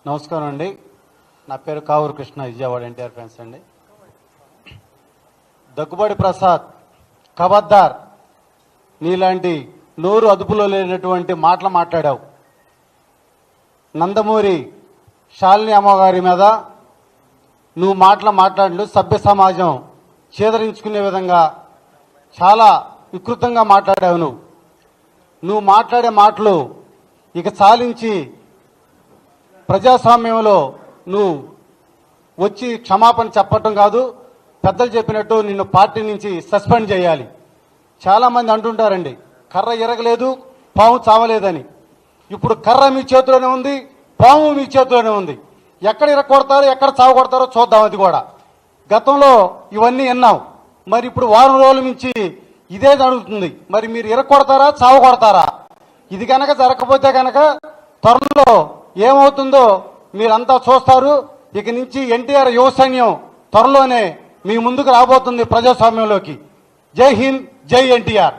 నమస్కారం అండి. నా పేరు కావూరు కృష్ణ, విజయవాడ ఎన్టీఆర్ ఫ్యాన్స్ అండి. దగ్గుబాటి ప్రసాద్, ఖబర్దార్, నీలాంటి నోరు అదుపులో లేనటువంటి మాటలు మాట్లాడావు. నందమూరి శాలిని అమ్మగారి మీద నువ్వు మాట్లాడలు సభ్య సమాజం చేదరించుకునే విధంగా చాలా వికృతంగా మాట్లాడావు. నువ్వు మాట్లాడే మాటలు ఇక చాలించి ప్రజాస్వామ్యంలో నువ్వు వచ్చి క్షమాపణ చెప్పటం కాదు, పెద్దలు చెప్పినట్టు నిన్ను పార్టీ నుంచి సస్పెండ్ చేయాలి. చాలామంది అంటుంటారండి, కర్ర ఇరగలేదు, పాము చావలేదని. ఇప్పుడు కర్ర మీ చేతిలోనే ఉంది, పాము మీ చేతిలోనే ఉంది. ఎక్కడ ఇరగొడతారో ఎక్కడ చావగొడతారో చూద్దాం. అది కూడా గతంలో ఇవన్నీ విన్నాం. మరి ఇప్పుడు వారం రోజుల నుంచి ఇదే జరుగుతుంది. మరి మీరు ఇరగొడతారా చావగొడతారా? ఇది కనుక జరగకపోతే కనుక త్వరలో ఏమవుతుందో మీరంతా చూస్తారు. ఇక నుంచి ఎన్టీఆర్ యువ సైన్యం త్వరలోనే మీ ముందుకు రాబోతుంది ప్రజాస్వామ్యంలోకి. జై హింద్, జై ఎన్టీఆర్.